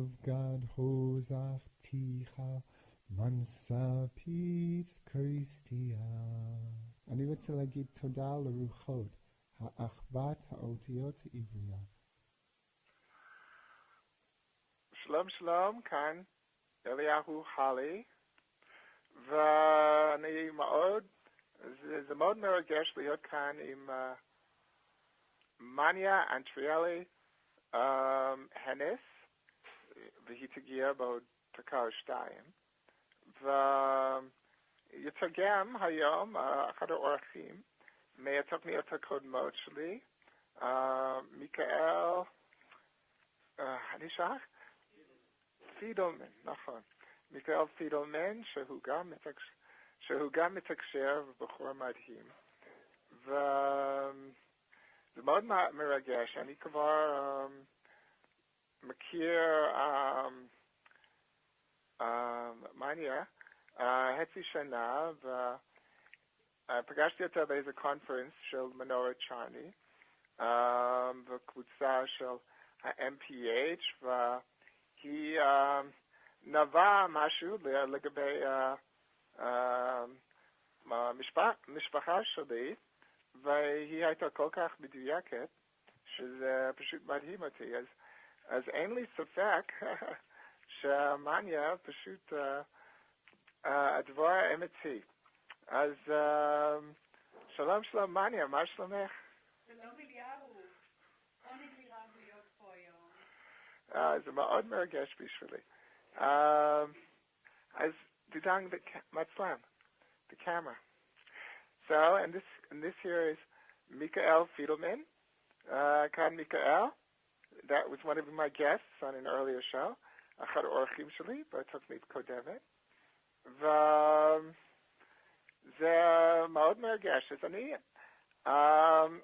בגדהו זכתיך, מנסה פיץ קריסטיה. אני רוצה להגיד תודה לרוחות, האחוות האותיות העבריות. שלום שלום, כאן אליהו חלי, ואני זה מאוד מרגש להיות כאן עם מניה אנטריאלי הנס, והיא תגיע בעוד דקה או שתיים, ויתרגם היום אחד האורחים מהתוכניות הקודמות שלי, מיכאל, אני שכח? פידלמן, נכון. מיכאל פידלמן, שהוא גם מתקשר ובחור מדהים. וזה מאוד מרגש. אני כבר מכיר מניה חצי שנה, ופגשתי אותה באיזה קונפרנס של מנורת צ'רני, וקבוצה של ה-MPH, היא נבעה משהו לגבי המשפחה שלי, והיא הייתה כל כך מדויקת, שזה פשוט מדהים אותי. אז אין לי ספק שהמניה פשוט הדבר אמיתי. אז שלום שלום מניה, מה שלומך? שלום אליהו, עונג לי רב להיות פה היום. זה מאוד מרגש בשבילי. As Dudang Matslam, the camera. So, and this here is Michael Fiedelman. Kan Michael, that was one of my guests on an earlier show. אחד האורחים שלי בתוכנית קודמת. וזה מאוד מרגש. אז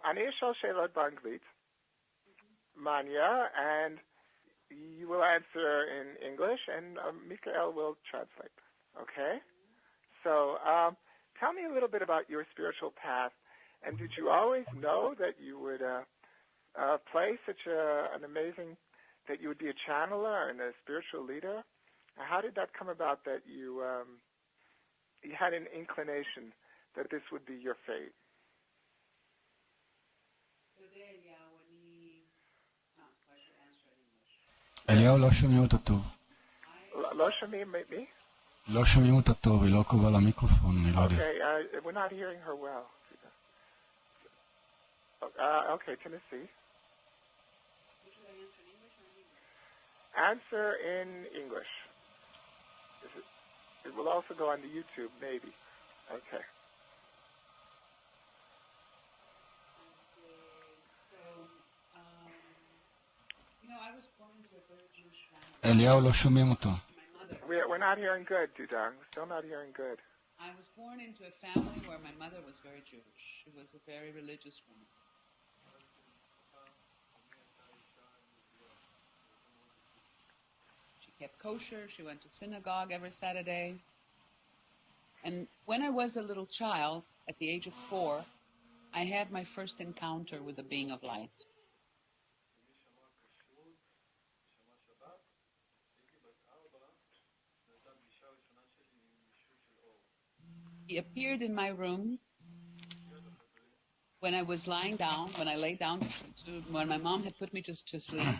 אני אשאל שאלות באנגלית. Manya, and you will answer in English, and Michael will translate. Okay? So, tell me a little bit about your spiritual path. And did you always know that you would play such an amazing, that you would be a channeler and a spiritual leader? How did that come about that you had an inclination that this would be your fate? אליהו, לא שומעים אותה טוב. לא שומעים מי? לא שומעים אותה טוב, היא לא קרובה למיקרופון, אני לא יודע. Okay, we're not hearing her well. Okay, Tennessee. Answer in English. It will also go on the YouTube, maybe. Okay. I was born into a very Jewish family. אליהו, לא שומעים אותו. We're not hearing good, Dudang. We're still not hearing good. I was born into a family where my mother was very Jewish. She was a very religious woman. She kept kosher. She went to synagogue every Saturday. And when I was a little child, at the age of 4, I had my first encounter with the being of light. He appeared in my room when I was lying down, when I lay down, when my mom had put me just to sleep.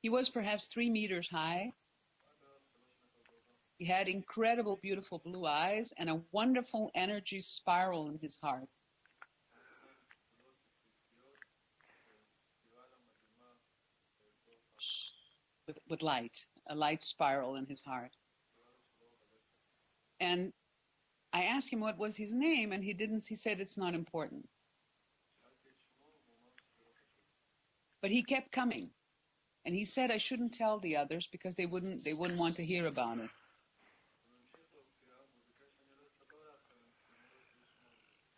He was perhaps 3 meters high. He had incredible, beautiful blue eyes and a wonderful energy spiral in his heart. With light, a light spiral in his heart. And I asked him what was his name, and he said it's not important. But he kept coming. And he said I shouldn't tell the others because they wouldn't want to hear about it.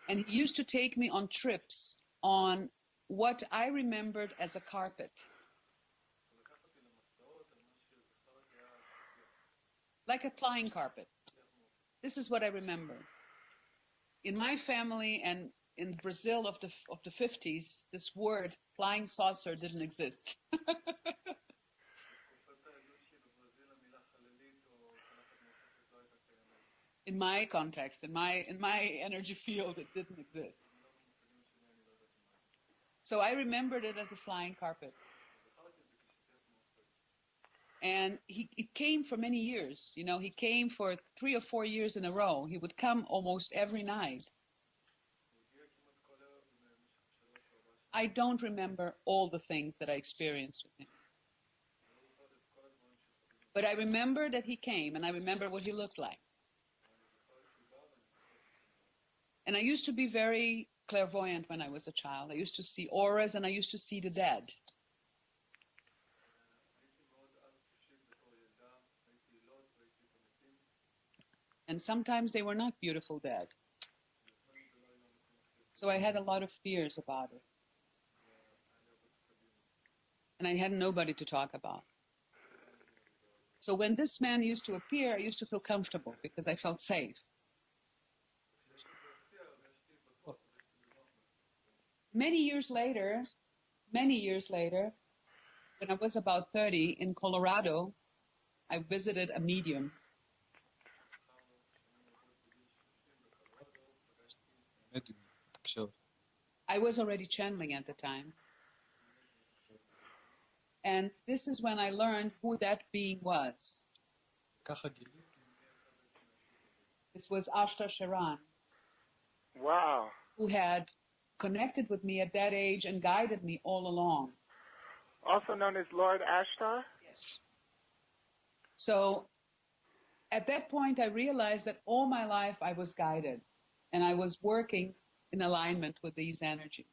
And he used to take me on trips on what I remembered as a carpet. Like a flying carpet. This is what I remember. In my family and in Brazil of the 50s, this word flying saucer didn't exist. In my context, in my energy field, it didn't exist. So I remembered it as a flying carpet. And it came for many years. You know, he came for 3 or 4 years in a row. He would come almost every night. I don't remember all the things that I experienced with him. But I remember that he came, and I remember what he looked like. And I used to be very clairvoyant when I was a child. I used to see auras, and I used to see the dead. And sometimes they were not beautiful dead. So I had a lot of fears about it. And I had nobody to talk about. So when this man used to appear, I used to feel comfortable because I felt safe. Many years later, when I was about 30 in Colorado, I visited a medium. I was already channeling at the time. And this is when I learned who that being was. This was Ashtar Sharan. Wow. Who had connected with me at that age and guided me all along. Also known as Lord Ashtar? Yes. So at that point I realized that all my life I was guided and I was working in alignment with these energies.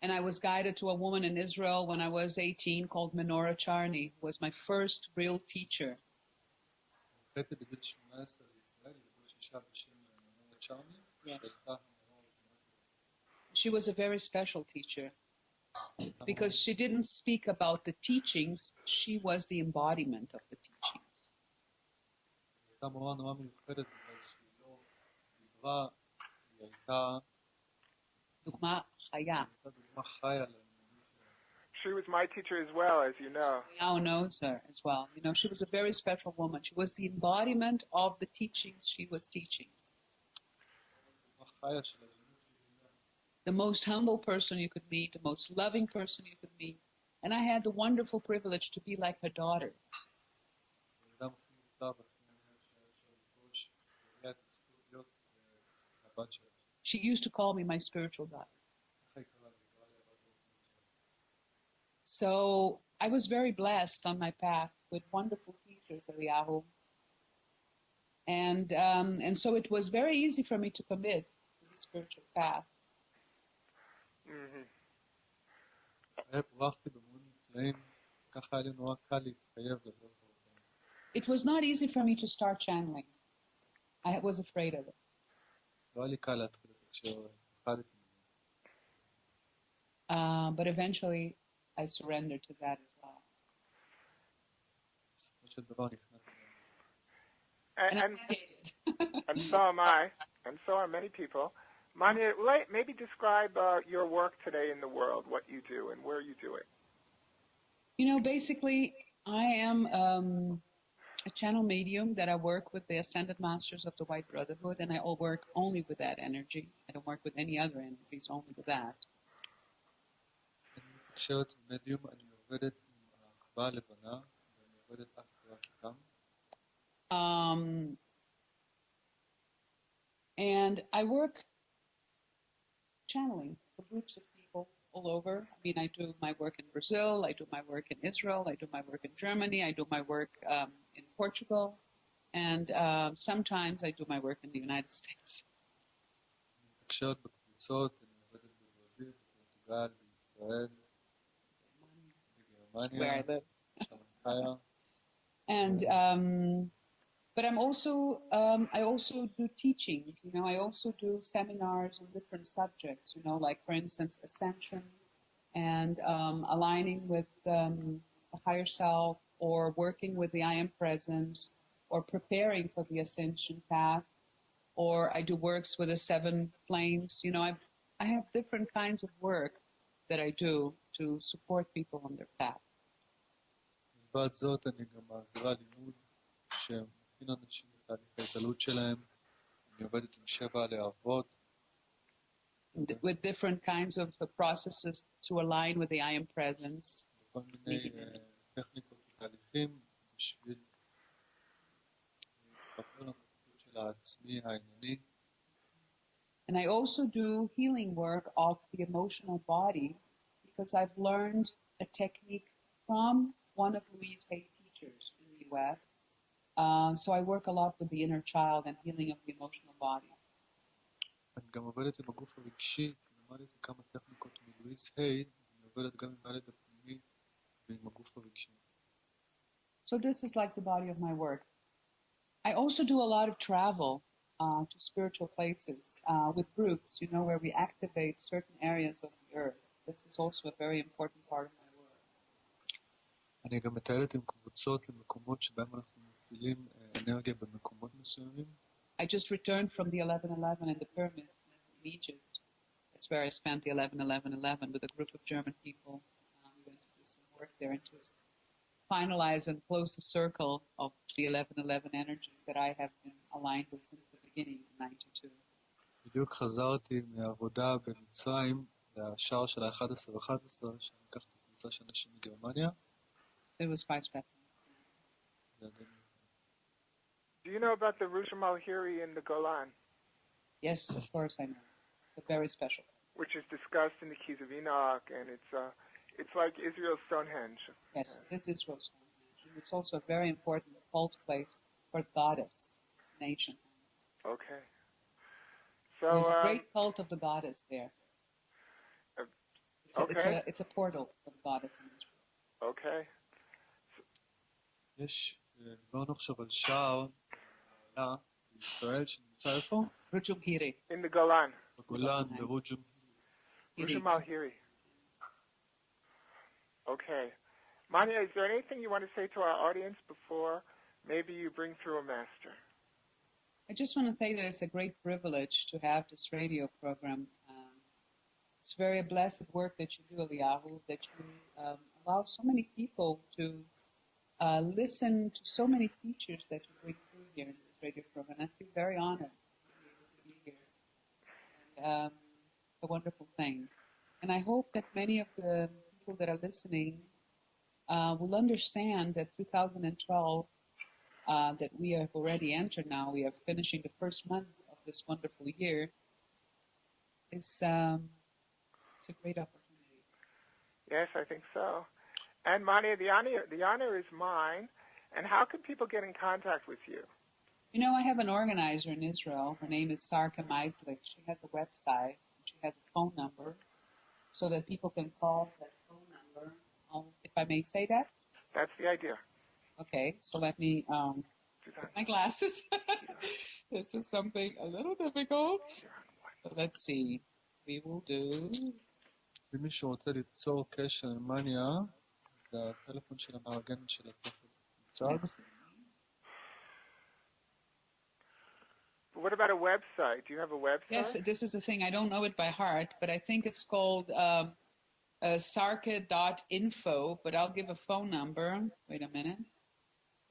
And I was guided to a woman in Israel when I was 18 called Menorah Charney, who was my first real teacher. Yes. She was a very special teacher because she didn't speak about the teachings, she was the embodiment of the teachings. She was my teacher as well, as you know. Now knows her as well. You know, she was a very special woman. She was the embodiment of the teachings she was teaching. The most humble person you could meet, the most loving person you could meet. And I had the wonderful privilege to be like her daughter. She used to call me my spiritual daughter. So I was very blessed on my path with wonderful teachers, Eliyahu. And so it was very easy for me to commit to the spiritual path. Mm-hmm. It was not easy for me to start channeling. I was afraid of it. But eventually I surrendered to that as well. And so am I, and so are many people. Manya, maybe describe your work today in the world, what you do and where you do it. You know, basically, I am a channel medium that I work with the Ascended Masters of the White Brotherhood, and I work only with that energy. I don't work with any other energies, only with that. And I work channeling for groups of people all over. I mean, I do my work in Brazil, I do my work in Israel, I do my work in Germany, I do my work in Portugal, and sometimes I do my work in the United States. Where I live. And but I'm also I also do teachings. You know, I also do seminars on different subjects. You know, like for instance, ascension and aligning with the higher self, or working with the I Am Present, or preparing for the ascension path, or I do works with the 7 flames. You know, I have different kinds of work that I do to support people on their path. מלבד זאת, אני גם מעבירה לימוד שמכין אנשים לתהליך ההתעלות שלהם. אני עובדת עם 7 להבות. With different kinds of processes to align with the I am presence. כל מיני טכניקות ותהליכים בשביל להתחבר למציאות של העצמי הענייני. And I also do healing work of the emotional body because I've learned a technique from one of Louise Hay's teachers in the US. So I work a lot with the inner child and healing of the emotional body. אני גם עובדת עם הגוף הרגשי, כי למדתי כמה טכניקות מלואיס היי, אני עובדת גם עם הילד הפנימי ועם הגוף הרגשי. So this is like the body of my work. I also do a lot of travel to spiritual places with groups, you know, where we activate certain areas of the earth. This is also a very important part of my work. אני גם מטיילת עם קבוצות למקומות שבהם אנחנו מפעילים אנרגיה במקומות מסוימים. I just returned from the 11/11 in the pyramids in Egypt. That's where I spent the 11/11/11 with a group of German people. We went to do some work there and to finalize and close the circle of the 11/11 energies that I have been aligned with since the beginning in 92. בדיוק חזרתי מהעבודה במצרים לשער של ה-11/11, שאני לקחתי קבוצה של אנשים מגרמניה. It was quite special. Do you know about the Ruja Malhiri in the Golan? Yes, of course I know. It's very special. Which is discussed in the Keys of Enoch, and it's like Israel's Stonehenge. Yes, this is Israel's Stonehenge. It's also a very important cult place for the goddess in ancient times. Okay. So there's a great cult of the goddess there. It's a portal for the goddess in Israel. Okay. יש, דיברנו עכשיו על שער בישראל שנמצא איפה? רוג'ום הירי. In the Golan. בגולן, ברוג'ום. Ruja Malhiri. Okay. Manya, is there anything you want to say to our audience before maybe you bring through a master? I just want to say that it's a great privilege to have this radio program. It's very blessed work that you do, Eliyahu, that you allow so many people to listen to so many teachers that you bring through here in this radio program. I feel very honored to be here. And it's a wonderful thing. And I hope that many of the people that are listening will understand that 2012, that we have already entered now, we are finishing the first month of this wonderful year, it's a great opportunity. Yes, I think so. And Mania, the honor is mine. And how can people get in contact with you? You know, I have an organizer in Israel. Her name is Sarka Meislich. She has a website. She has a phone number so that people can call that phone number. If I may say that? That's the idea. Okay, so let me put my glasses. This is something a little difficult. But let's see. We will do... אם מישהו רוצה ליצור קשר עם מניה, זה הטלפון של המארגן של התוכן מוצג. What about a website? Do you have a website? Yes, this is the thing. I don't know it by heart, but I think it's called sarka.info, but I'll give a phone number. Wait a minute.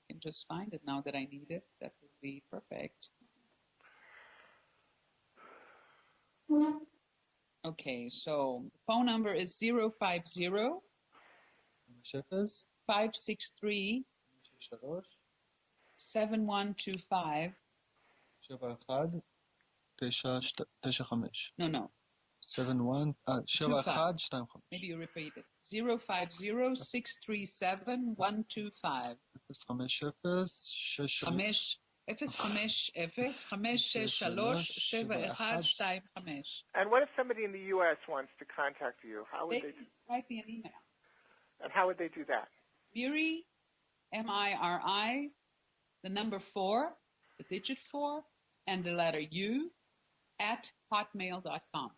I can just find it now that I need it. That would be perfect. Okay, so the phone number is 050 563 7125. 7195. No. 7125. Maybe you repeat it. 050 637 125. 050-563-7125. And what if somebody in the U.S. wants to contact you? How would they write me an email. And how would they do that? Miri, M-I-R-I, the number 4, the digit 4, and the letter U, at hotmail.com.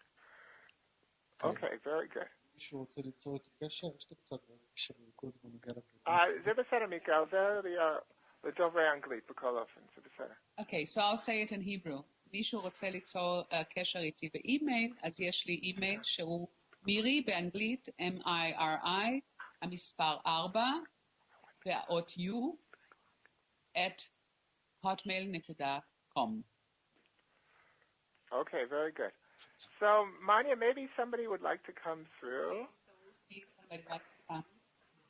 Okay, very good. מישהו רוצה ליצור את הקשר? יש לי קצת קשר וכל הזמן מגיע לפרטים. זה בסדר, מיקל. לדוברי אנגלית בכל אופן, זה בסדר. Okay, so I'll say it in Hebrew. מישהו רוצה ליצור קשר איתי באימייל, אז יש לי אימייל שהוא מירי באנגלית, M-I-R-I, המספר 4, והאות U, at hotmail.com. Okay, very good. So, Manya, maybe somebody would like to come through.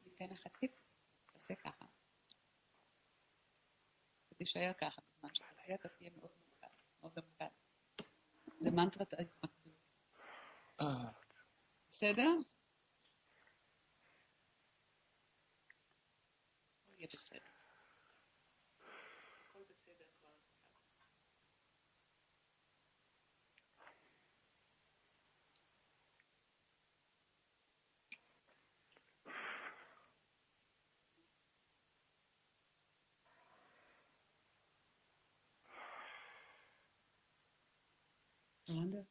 ניתן לך טיפ, תעשה ככה. תישאר ככה, בזמן שתעשה, אתה תהיה מאוד ממוקד, מאוד ממוקד. זה מנטרת ההתמקדות. בסדר? יהיה בסדר. הכל בסדר כבר. Wonder.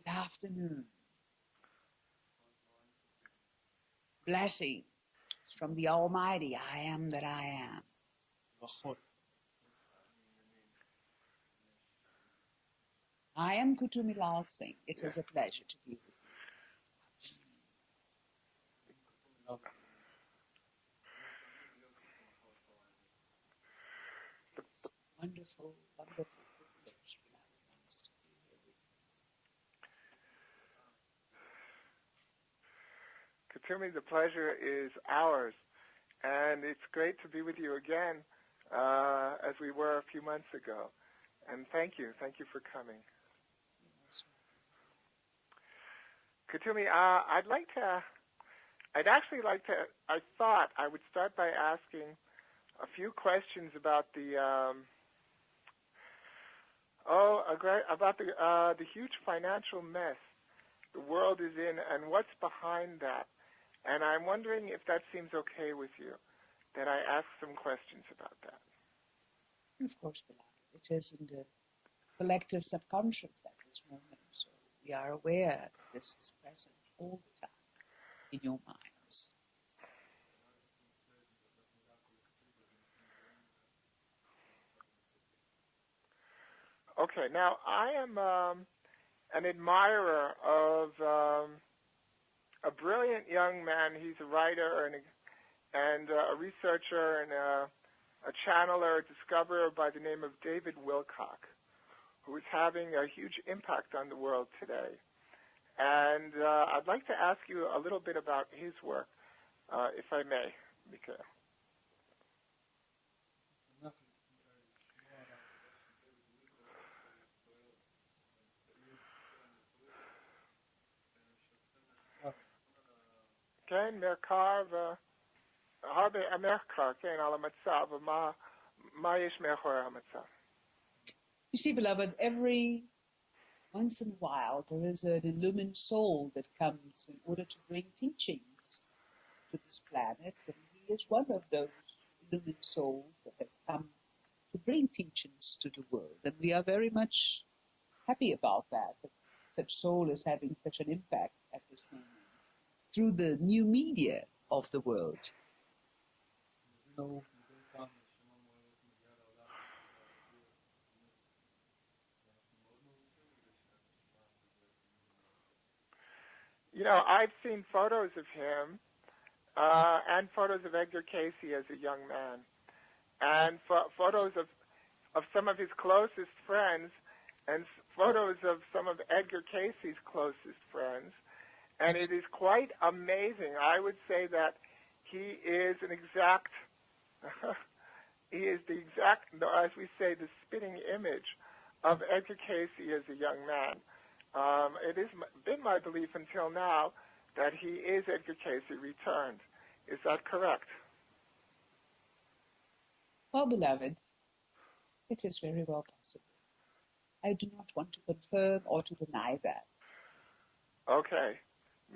Good afternoon. Blessings from the Almighty, I am that I am. I am Kutumi Lal Singh. It is a pleasure to be with you. It's wonderful, wonderful privilege we have once to be here with you. Katumi, the pleasure is ours, and it's great to be with you again, as we were a few months ago. And thank you for coming. Katumi, I thought I would start by asking a few questions about the huge financial mess the world is in and what's behind that. And I'm wondering if that seems okay with you, that I ask some questions about that. Of course, beloved. It is in the collective subconscious at this moment, so we are aware that this is present all the time in your minds. Okay, now I am an admirer of a brilliant young man. He's a writer and a researcher and a channeler, a discoverer by the name of David Wilcock, who is having a huge impact on the world today. And I'd like to ask you a little bit about his work, if I may, Mikhail. כן, מחקר הרבה מחקר, כן, על המצב, ומה יש מאחורי המצב. You see, beloved, every once in a while there is an illumined soul that comes in order to bring teachings to this planet, and he is one of those illumined souls that has come to bring teachings to the world. And we are very much happy about that such soul is having such an impact at this moment through the new media of the world. You know, I've seen photos of him and photos of Edgar Casey as a young man, and photos of of some of his closest friends and photos of some of Edgar Casey's closest friends. And it is quite amazing. I would say that he is an exact, he is the exact, as we say, the spitting image of Edgar Casey as a young man. It has been my belief until now that he is Edgar Casey returned. Is that correct? Well, beloved, it is very well possible. I do not want to confirm or to deny that. Okay.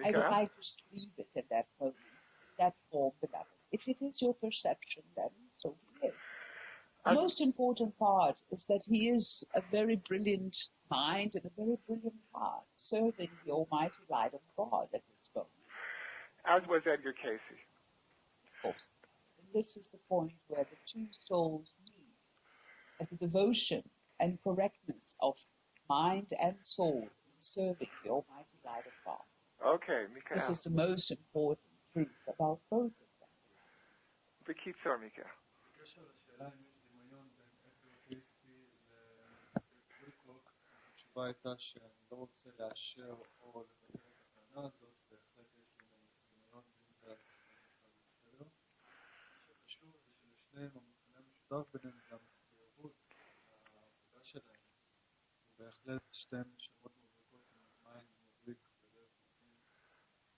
I would Mika? like to just leave it at that moment, in that form, beloved. If it is your perception, then so be it. The most important part is that he is a very brilliant mind and a very brilliant heart, serving the almighty light of God at this moment. As was Edgar Casey. Of course. And this is the point where the two souls meet, at the devotion and correctness of mind and soul in serving the almighty light of God. Okay, Mika. This is the most important truth about both of them. בקיצור, מיקה. בקשר לשאלה אם יש דמיון בין אדגר קייסי לווילקוק, התשובה הייתה שאני לא רוצה לאשר או לבטל את הטענה הזאת, בהחלט יש דמיון בין זה בסדר. מה שחשוב זה שלשניהם המכנה המשותף ביניהם זה המחויבות, העבודה שלהם, ובהחלט שתיהם נשמות מבריקות עם מים מבריק בלב מבריק,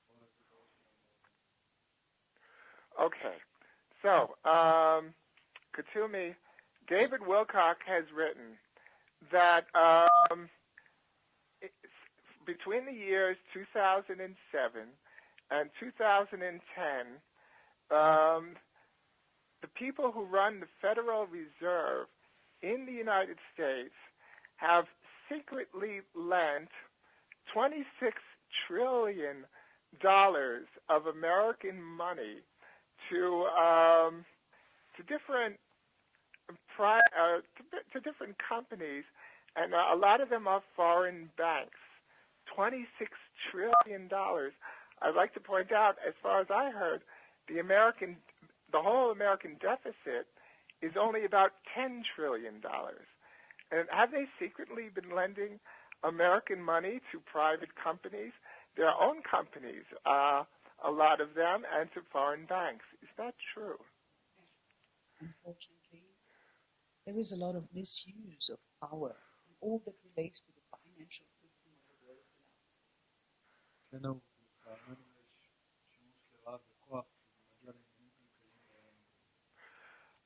כל הזיכרון שלהם. Okay. So, Katumi, David Wilcock has written that between the years 2007 and 2010, the people who run the Federal Reserve in the United States have secretly lent $26 trillion of American money to different companies, and a lot of them are foreign banks. $26 trillion. I'd like to point out, as far as I heard, the whole American deficit is only about $10 trillion. And have they secretly been lending American money to private companies, their own companies, a lot of them, and to foreign banks? Is that true? Unfortunately, there is a lot of misuse of power in all that relates to the financial system of the world. כן, לצערנו יש שימוש לרעה בכוח כדי להגיע לעניינים כלכליים.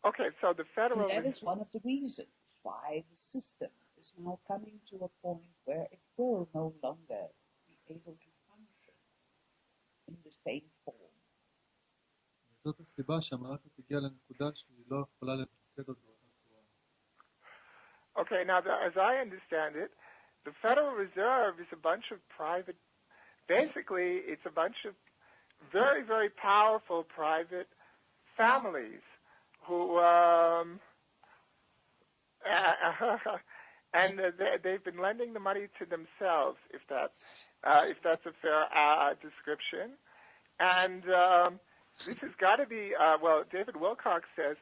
Okay, so the Federal And that is one of the reasons why the system is now coming to a point where it will no longer be able to function in the same form. וזאת הסיבה שהמערכת הגיעה לנקודה שהיא לא יכולה לתפקד עוד באותה צורה. Okay, now as I understand it, the Federal Reserve is a bunch of private, basically it's a bunch of very, very powerful private families who, and they've been lending the money to themselves, if that's a fair description. And this has got to be, David Wilcock says,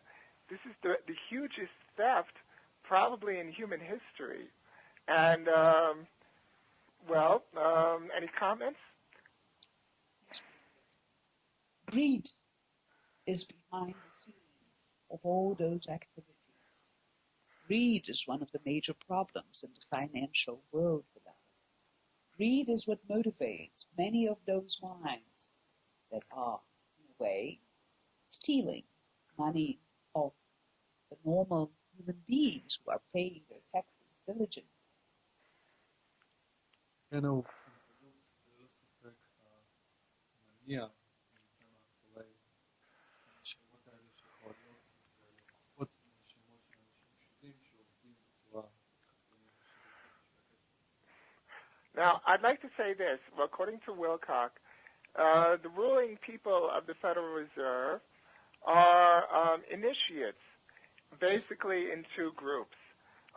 this is the hugest theft probably in human history. And, any comments? Greed is behind the scenes of all those activities. Greed is one of the major problems in the financial world, beloved. Greed is what motivates many of those minds that are, in a way, stealing money of the normal human beings who are paying their taxes diligently. כן, ההופכנות זה לא ספק המניע נמצא מאחורי השמות האלה שפועלות ולקוחות מהשמות של אנשים פשוטים שעובדים בצורה קטלנית. Now, I'd like to say this. Well, according to Wilcock, the ruling people of the Federal Reserve are initiates, basically in two groups.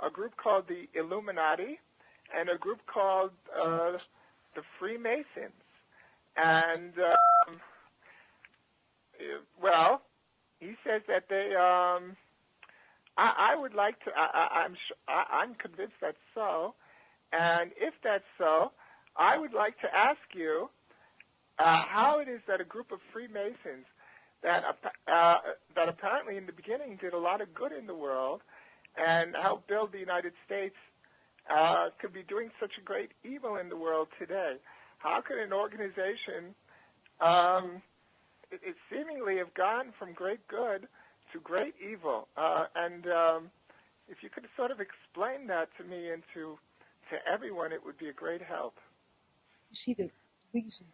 A group called the Illuminati and a group called the Freemasons. And, he says that they I would like to. I'm convinced that's so, and if that's so, I would like to ask you how it is that a group of Freemasons that apparently in the beginning did a lot of good in the world and helped build the United States could be doing such a great evil in the world today. How could an organization it seemingly have gone from great good to great evil? And if you could sort of explain that to me and to everyone, it would be a great help. You see, the reason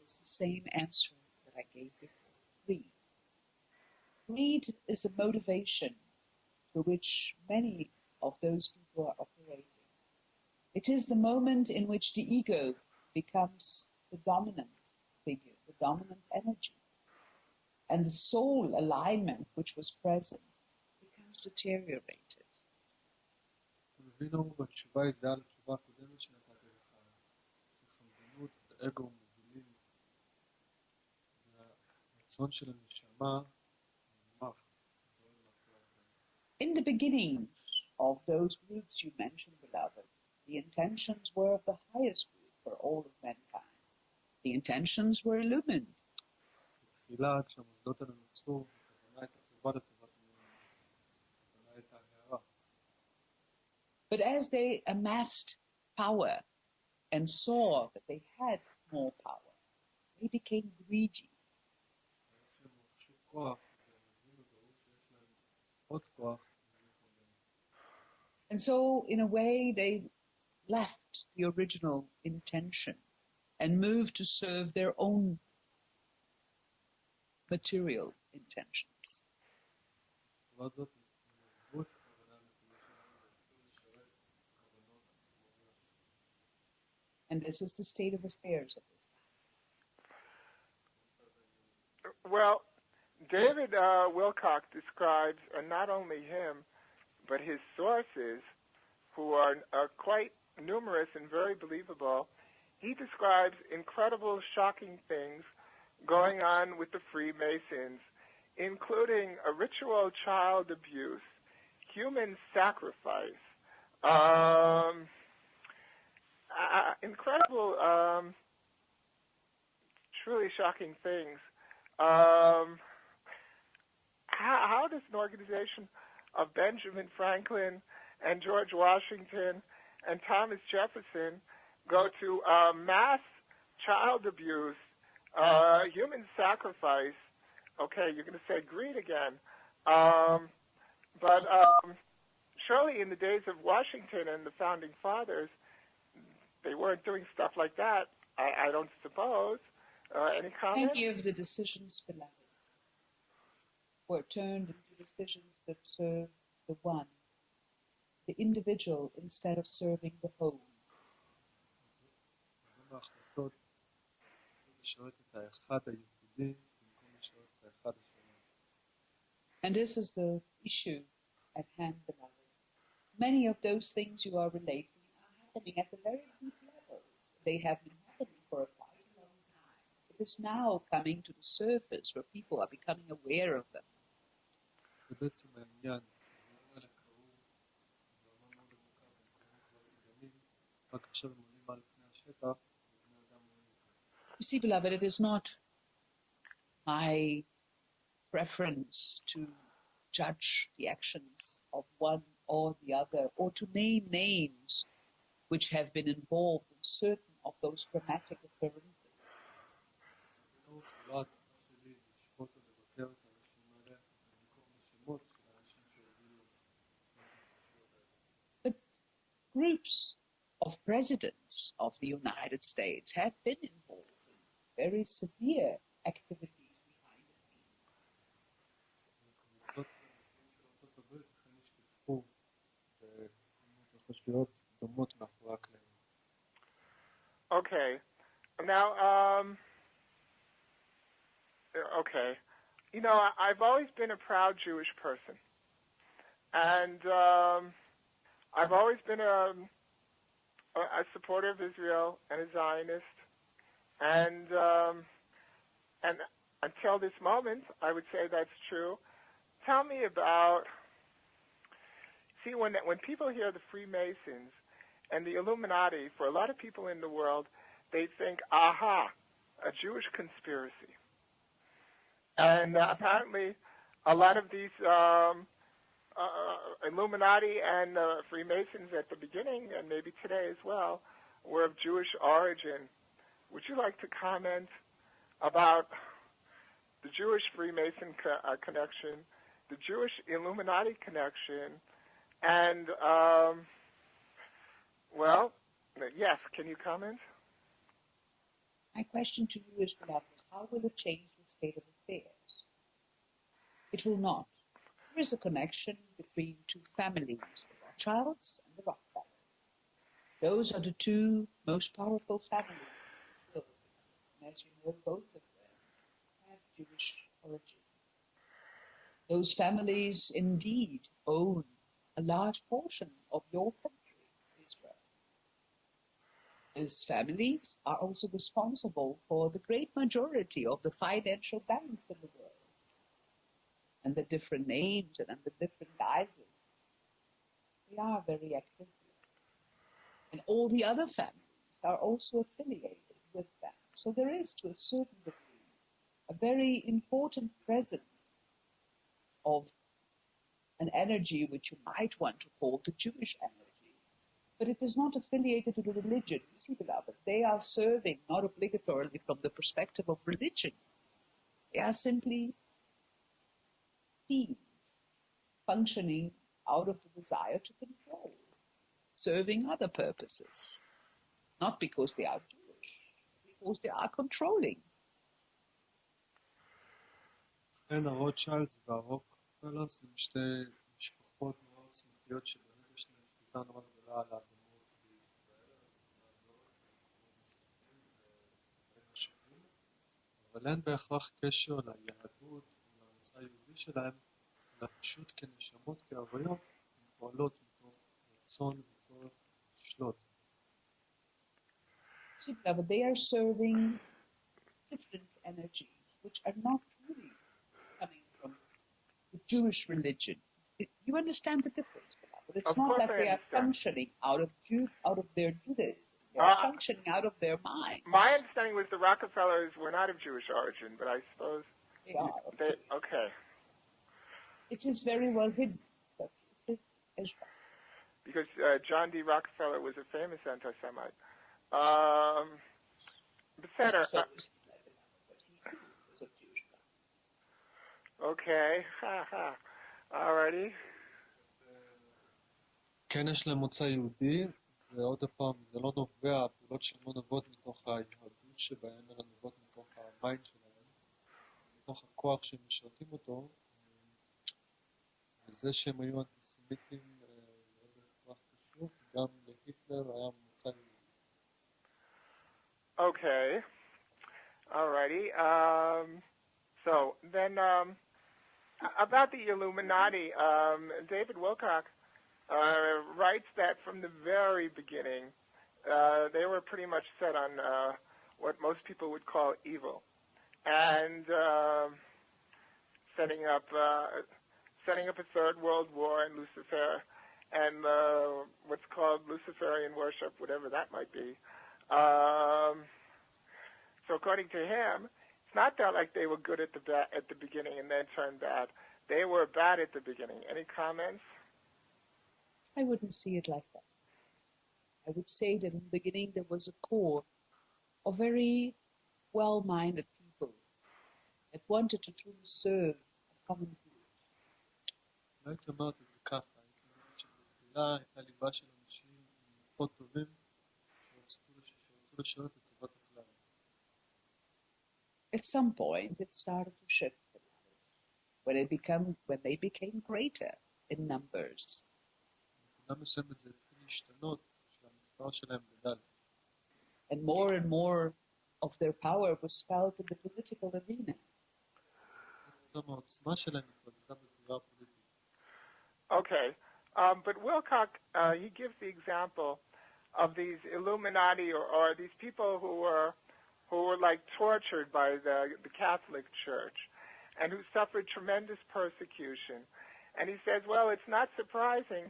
is the same answer that I gave before. Greed. Greed is the motivation through which many of those people are operating. It is the moment in which the ego becomes the dominant figure, the dominant energy. And the soul alignment, which was present, becomes deteriorated. תבינו, התשובה היא זהה לתשובה הקודמת שנתתי לך, שחמדנות ואגו מובילים, והרצון של הנשמה נמח. In the beginning of those groups you mentioned, beloved, the intentions were of the highest good for all of mankind. The intentions were illumined. בתחילה, כשהמוסדות האלה נוצרו, הכוונה הייתה טובה לטובת המדינה. הכוונה הייתה הערה. But as they amassed power and saw that they had more power, they became greedy. כשהם רכשו כוח, והם הבינו ברור שיש להם עוד כוח, And so, in a way, they left the original intention and moved to serve their own material intentions. בצורה הזאת, הם עזבו את הכוונה הנקודה שלנו והתחילו לשרת את הכוונות המקוריות. And this is the state of affairs at this time. Well, David Wilcock describes, not only him, but his sources, who are quite numerous and very believable, he describes incredible, shocking things going on with the Freemasons, including a ritual child abuse, human sacrifice, incredible, truly shocking things. How does an organization of Benjamin Franklin and George Washington and Thomas Jefferson go to mass child abuse, human sacrifice? Okay, you're going to say greed again. But surely in the days of Washington and the Founding Fathers, they weren't doing stuff like that, I don't suppose. Any comments? Many of the decisions, beloved, were turned into decisions that serve the one, the individual, instead of serving the whole. ההחלטות לשרת את האחד הייחודי במקום לשרת את האחד השני. And this is the issue at hand, beloved. Many of those things you are relating are happening at the very deep levels. They have been happening for quite a long time. It is now coming to the surface where people are becoming aware of them. זה בעצם העניין, הדברים האלה קרו בעולם מאוד עמוקה ונקראים כבר עניינים, רק עכשיו הם עולים על פני השטח ובני אדם רואים אותם. You see, beloved, it is not my preference to judge the actions of one or the other, or to name names which have been involved in certain of those dramatic occurrences. זה לא תחילת שלי לשפוט או לבקר את האנשים האלה ולנקוב בשמות של האנשים שהובילו את האלה. But groups of presidents of the United States have been involved in very severe activities behind the scenes. קבוצות הנשיאים של ארצות הברית אכן השתתפו בהתרחשויות דומות מאחורי הקלעים. Okay. Now, okay. You know, I've always been a proud Jewish person. And I've always been a supporter of Israel and a Zionist. And until this moment, I would say that's true. Tell me about See, when people hear the Freemasons and the Illuminati, for a lot of people in the world, they think, aha, a Jewish conspiracy. And apparently, a lot of these Illuminati and Freemasons at the beginning, and maybe today as well, were of Jewish origin. Would you like to comment about the Jewish Freemason connection, the Jewish Illuminati connection, and, well, yes, can you comment? My question to you is, beloved, how will it change the state of affairs? It will not. There is a connection between two families, the Rothschilds and the Rockefellers. Those are the two most powerful families still. And as you know, both of them have Jewish origins. Those families indeed own a large portion of your country, Israel. Those families are also responsible for the great majority of the financial banks in the world. And the different names and under different guises, they are very active here. And all the other families are also affiliated with them. So there is, to a certain degree, a very important presence of an energy which you might want to call the Jewish energy. But it is not affiliated to the religion. You see, beloved, they are serving not obligatorily from the perspective of religion. They are simply beings functioning out of the desire to control, serving other purposes. Not because they are Jewish, because they are controlling. כן, הרוטשילדס והרוקפלרס הם שתי משפחות מאוד עוצמתיות שבאמת יש להן שליטה נורא גדולה על האדמות בישראל, בין השונים, אבל אין בהכרח קשר ליהדות ולמוצא היהודי שלהם, אלא פשוט כנשמות, כהוויות, הן פועלות מתוך רצון וצורך לשלוט. See, beloved, they are serving different energies which are not really coming from the Jewish religion. You understand the difference, beloved? It's not that they are functioning out of their Judaism. They are functioning out of their minds. My understanding was the Rockefellers were not of Jewish origin, but I suppose they are. Okay. It is very well hidden, but it is as well. Because John D. Rockefeller was a famous anti-Semite. בסדר. Okay. Alrighty. כן, יש להם מוצא יהודי, ועוד פעם, זה לא נובע, הפעולות שהן לא נובעות מתוך היהדות שבהן, אלא נובעות מתוך המיינד שלהם, מתוך הכוח שהם משרתים אותו, וזה שהם היו אנטיסמיטים לא בהכרח קשור, גם להיטלר היה מוצא יהודי. Okay. Alrighty. So then, about the Illuminati, David Wilcock writes that from the very beginning, they were pretty much set on what most people would call evil, and setting up a third world war and Lucifer, and what's called Luciferian worship, whatever that might be. So according to him, it's not that like they were good at the beginning and then turned bad. They were bad at the beginning. Any comments? I wouldn't see it like that. I would say that in the beginning there was a core of very well-minded people that wanted to truly serve a common good. לא הייתי אומרת את זה ככה, הייתי אומרת שבתחילה הייתה ליבה של אנשים מאוד טובים שרצו לשרת את טובת הכלל. At some point it started to shift when they became greater in numbers. בנקודה מסוימת זה התחיל להשתנות כשהמספר שלהם גדל. And more of their power was felt in the political arena. העוצמה שלהם התבטאה בזירה הפוליטית. Okay, but Wilcock, he gives the example of these Illuminati or these people who were like tortured by the Catholic Church and who suffered tremendous persecution. And he says, well, it's not surprising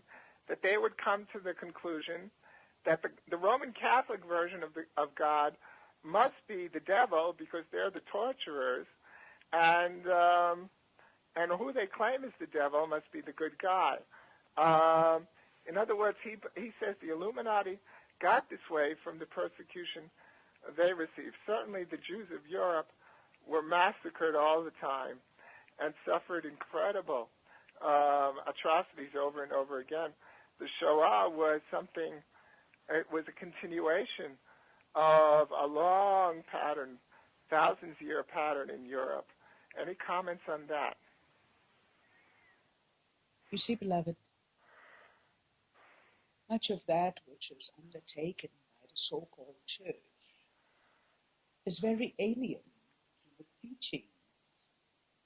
that they would come to the conclusion that the Roman Catholic version of God must be the devil because they're the torturers, and who they claim is the devil must be the good guy. In other words, he says the Illuminati got this way from the persecution they received. Certainly the Jews of Europe were massacred all the time and suffered incredible atrocities over and over again. The Shoah was it was a continuation of a long pattern, thousands-year pattern in Europe. Any comments on that? You see, beloved, much of that which is undertaken by the so-called church is very alien to the teachings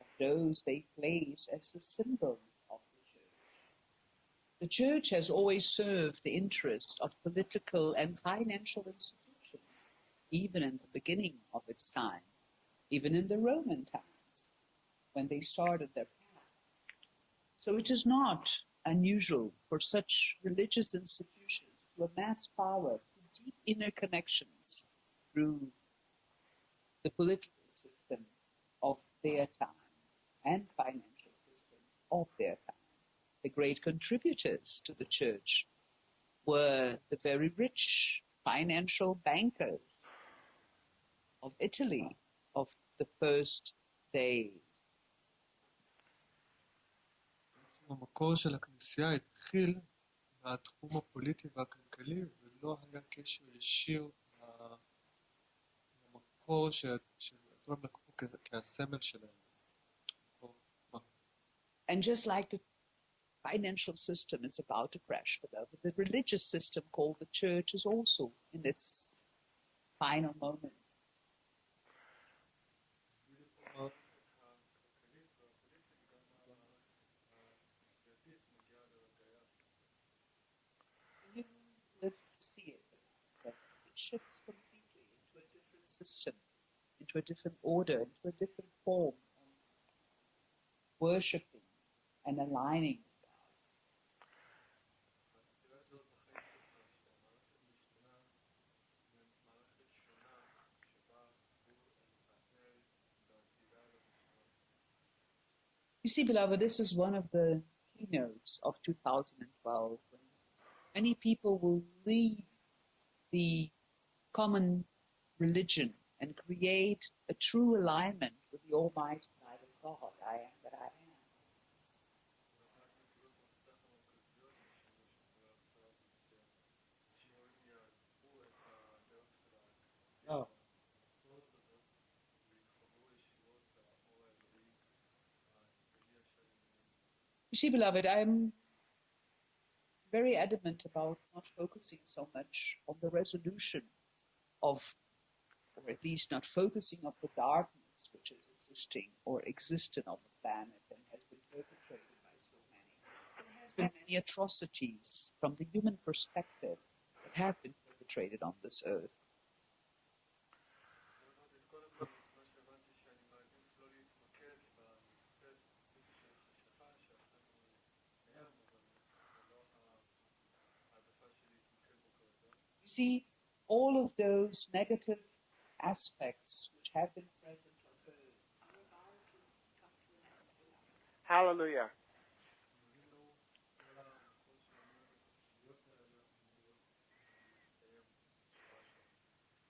of those they place as the symbols of the church. The church has always served the interest of political and financial institutions, even in the beginning of its time, even in the Roman times, when they started their path. So it is not unusual for such religious institutions to amass power through deep inner connections through the political system of their time and financial systems of their time. The great contributors to the church were the very rich financial bankers of Italy of the first days. המקור של הכנסייה התחיל מהתחום הפוליטי והכלכלי, ולא היה קשר ישיר למקור שאותו הם לקחו כהסמל שלהם. And just like the financial system is about to crash, beloved, the religious system called the church is also in its final moments. You live to see it, that it shifts completely into a different system, into a different order, into a different form of worshipping and aligning with God. You see, beloved, this is one of the keynotes of 2012, when many people will leave the common religion and create a true alignment with the Almighty light of God. I am that I am. Oh. You see, beloved, I'm very adamant about not focusing so much on the resolution of, or at least not focusing on the darkness which is existing or existent on the planet and has been perpetrated by so many. There has been many atrocities from the human perspective that have been perpetrated on this earth. You see, all of those negative aspects which have been present on earth are about to come to an end. Hallelujah.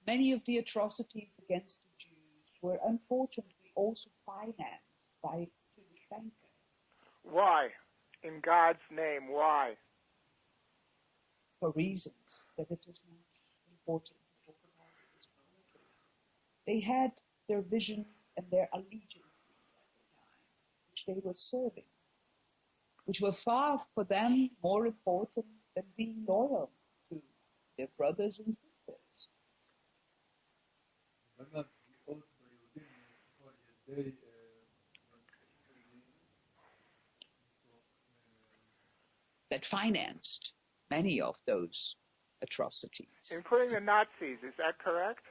Many of the atrocities against the Jews were unfortunately also financed by Jewish bankers. Why? In God's name, why? For reasons that it is not important to talk about at this moment. They had their visions and their allegiances at the time, which they were serving, which were far for them more important than being loyal to their brothers and sisters. That financed many of those atrocities. Including the Nazis, is that correct?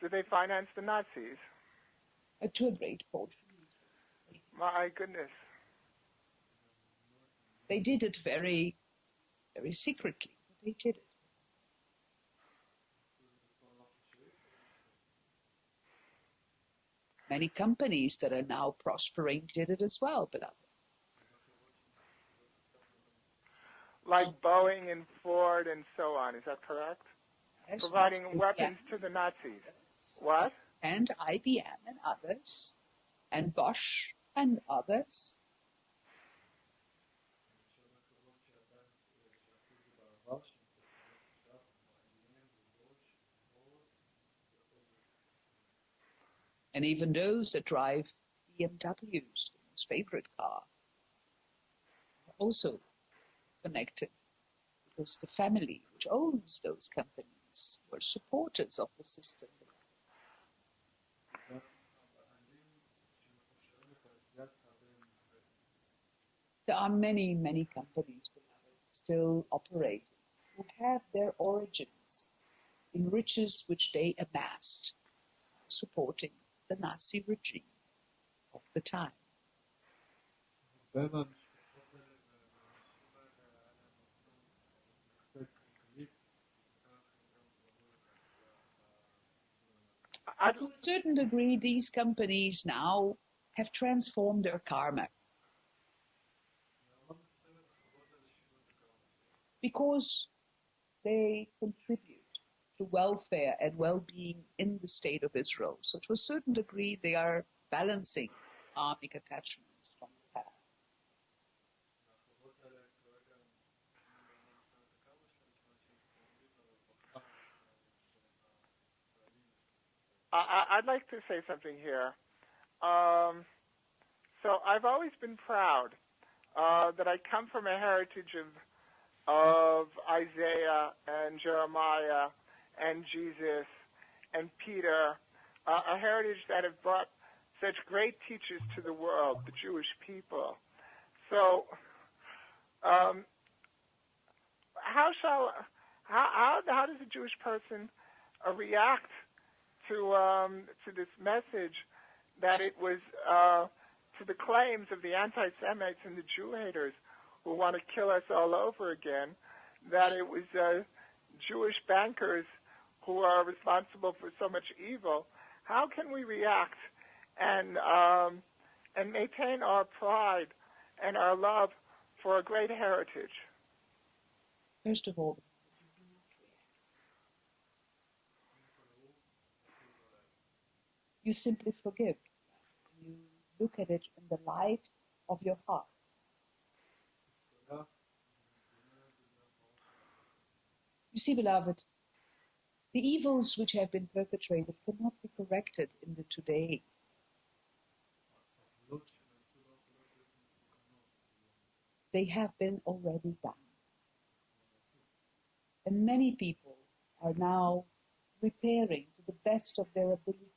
Did they finance the Nazis? To a great portion. My goodness. They did it very, very secretly, but they did it. Many companies that are now prospering did it as well, beloved. Like Boeing and Ford and so on, is that correct? Yes, Providing weapons to the Nazis. What? And IBM and others, and Bosch and others. And even those that drive BMWs, the most favorite car, are also connected, because the family which owns those companies were supporters of the system. There are many, many companies, beloved, still operating, who have their origins in riches which they amassed, supporting the Nazi regime of the time. To a certain degree, these companies now have transformed their karma, because they contribute to welfare and well-being in the state of Israel. So to a certain degree, they are balancing karmic attachments from the past. I'd like to say something here. So I've always been proud that I come from a heritage of Isaiah and Jeremiah and Jesus and Peter, a heritage that have brought such great teachers to the world, the Jewish people. So how does a Jewish person react to this message that it was to the claims of the anti-Semites and the Jew haters who want to kill us all over again, that it was Jewish bankers who are responsible for so much evil? How can we react and maintain our pride and our love for a great heritage? First of all, you simply forgive. You look at it in the light of your heart. You see, beloved, the evils which have been perpetrated cannot be corrected in the today. They have been already done. And many people are now repairing to the best of their abilities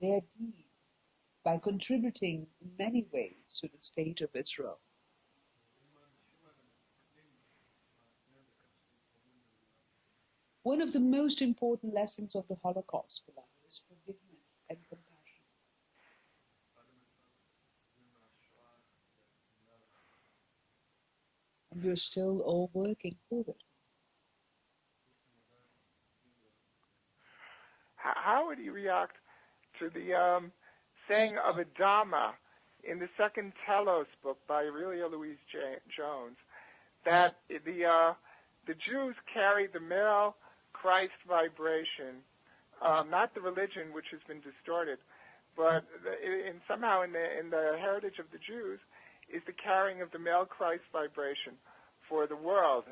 their deeds by contributing in many ways to the state of Israel. One of the most important lessons of the Holocaust, beloved, is forgiveness and compassion. And you're still all working forward. How would you react to the saying of Adama in the second Telos book by Aurelia Louise Jones, that the Jews carry the male Christ vibration, not the religion which has been distorted, but somehow in the heritage of the Jews is the carrying of the male Christ vibration for the world.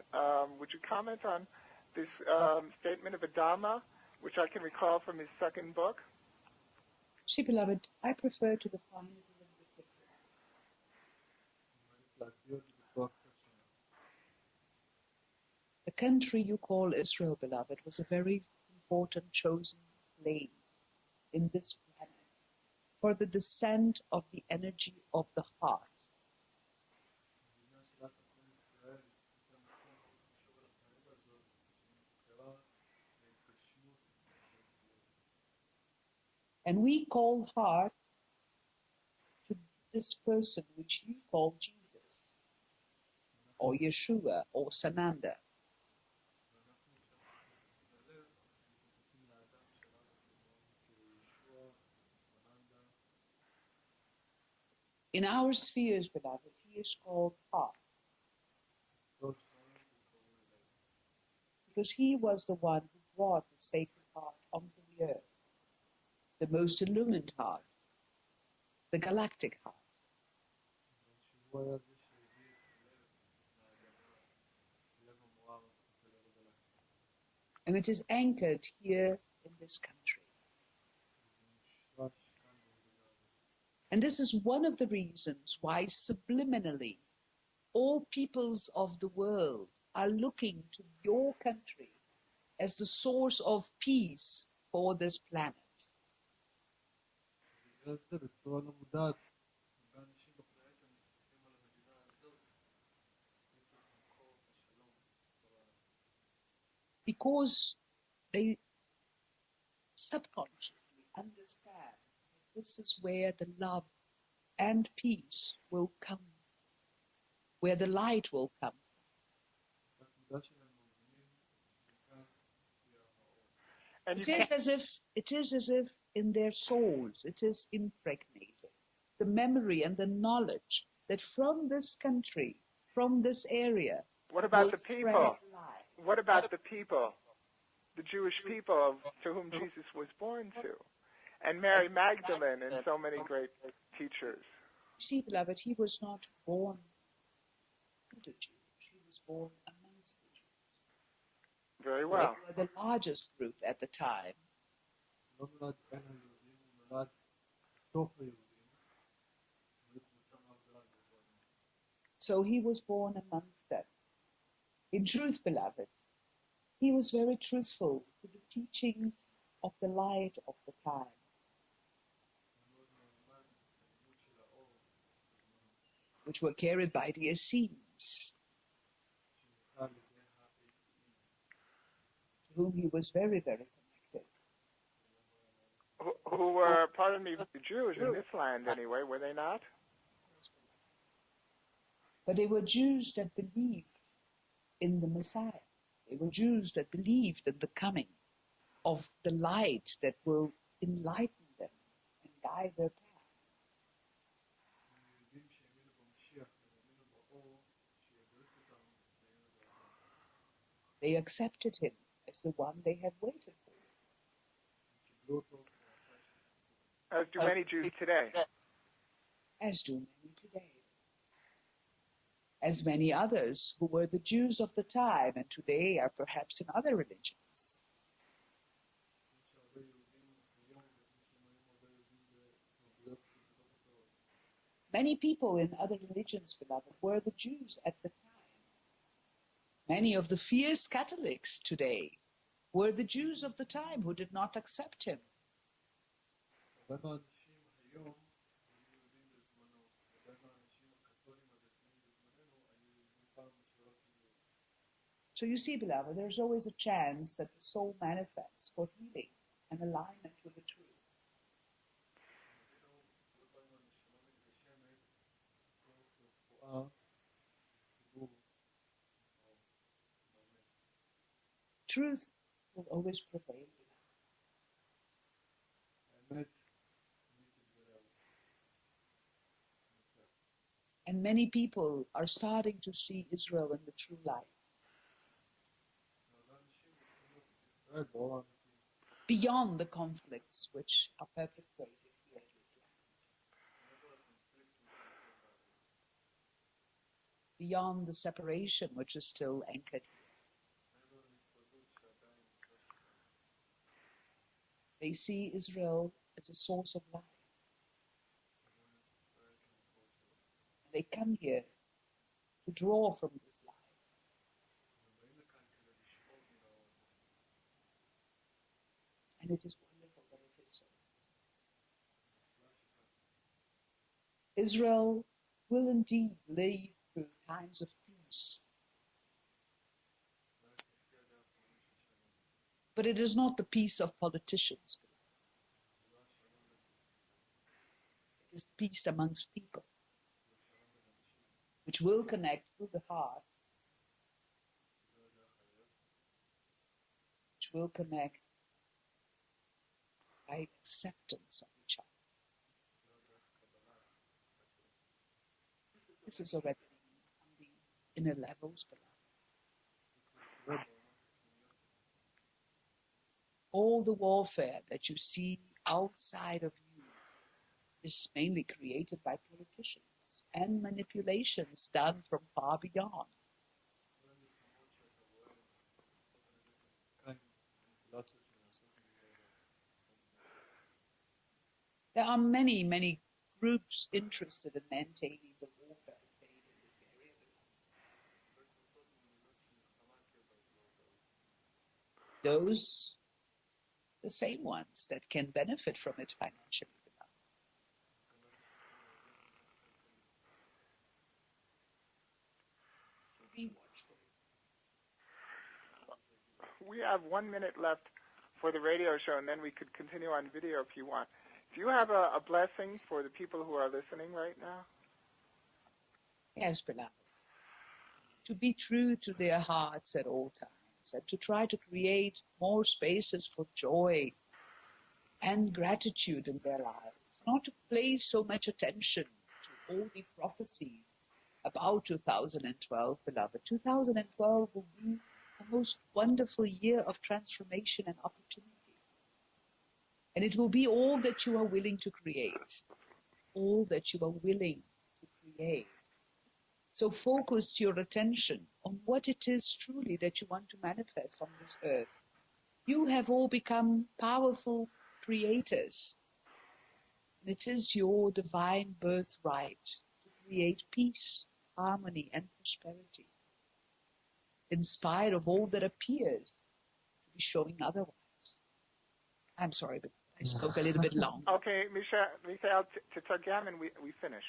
Would you comment on this statement of Adama, which I can recall from his second book? See, beloved, I prefer to define it a little bit different. The country you call Israel, beloved, was a very important chosen place in this planet for the descent of the energy of the heart. And we call heart to this person which you call Jesus, or Yeshua, or Sananda. In our spheres, beloved, he is called heart, because he was the one who brought the sacred heart onto the earth, the most illumined heart, the galactic heart. And it is anchored here in this country. And this is one of the reasons why subliminally all peoples of the world are looking to your country as the source of peace for this planet. Because they subconsciously understand that this is where the love and peace will come, where the light will come. And It is as if in their souls it is impregnated, the memory and the knowledge that from this country, from this area, what about will the spread people? light. What about the people, the Jewish people to whom Jesus was born to, and Mary Magdalene and so many great teachers? You see, beloved, he was not born to the Jews. He was born amongst the Jews. Very well. They were the largest group at the time. So he was born amongst them. In truth, beloved, he was very truthful to the teachings of the light of the time. Which were carried by the Essenes, to whom he was very, very connected. Who were, pardon me, the Jews in this land anyway, were they not? But they were Jews that believed in the Messiah. They were Jews that believed in the coming of the light that will enlighten them and guide their path. They accepted him as the one they had waited for. As do many Jews today. As do many today. As many others who were the Jews of the time and today are perhaps in other religions. Many people in other religions, beloved, were the Jews at the time. Many of the fierce Catholics today were the Jews of the time who did not accept him. So you see, beloved, there's always a chance that the soul manifests for healing and alignment with the truth. Truth will always prevail. And many people are starting to see Israel in the true light. Beyond the conflicts which are perpetrated here in this land. Beyond the separation which is still anchored here. They see Israel as a source of light. They come here to draw from this light. And it is wonderful that it is so. Israel will indeed live through times of peace. But it is not the peace of politicians. is peace amongst people, which will connect through the heart, which will connect by acceptance of each other. This is already on the inner levels, beloved. All the warfare that you see outside of you is mainly created by politicians and manipulations done from far beyond. There are many, many groups interested in maintaining the warfare state in this area. Those, the same ones that can benefit from it financially. Be watchful. We have 1 minute left for the radio show, and then we could continue on video if you want. Do you have a blessing for the people who are listening right now? Yes, beloved. To be true to their hearts at all times, and to try to create more spaces for joy and gratitude in their lives. Not to place so much attention to all the prophecies about 2012, beloved. 2012 will be a most wonderful year of transformation and opportunity. And it will be all that you are willing to create. All that you are willing to create. So focus your attention on what it is truly that you want to manifest on this earth. You have all become powerful creators. And it is your divine birthright to create peace, harmony, and prosperity, in spite of all that appears to be showing otherwise. I'm sorry, but I spoke a little bit long. Okay, Michael, to Targam, and we finish.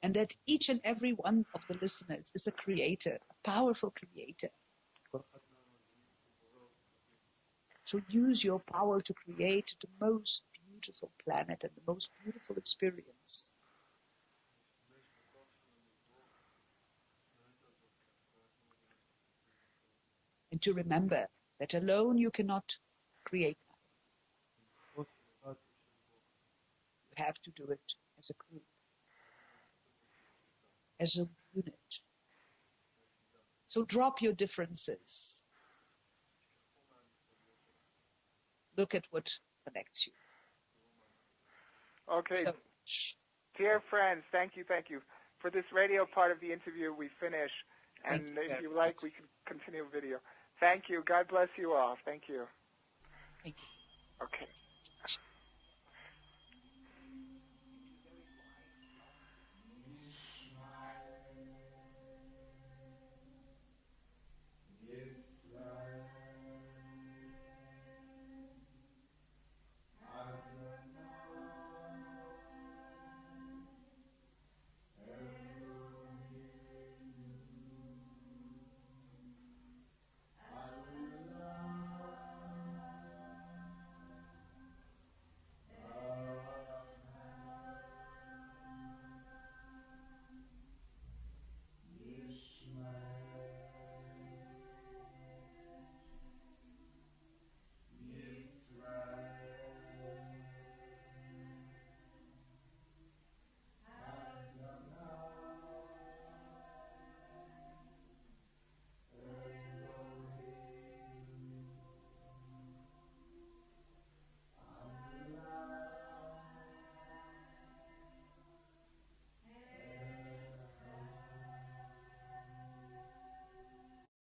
And that each and every one of the listeners is a creator, a powerful creator. So use your power to create the most beautiful planet and the most beautiful experience. And to remember that alone you cannot create nothing. You have to do it as a group, as a unit. So drop your differences. Look at what connects you. Okay. So, dear friends, thank you. For this radio part of the interview, we finish. And if you like, we can continue video. Thank you. God bless you all. Thank you. Thank you. Okay.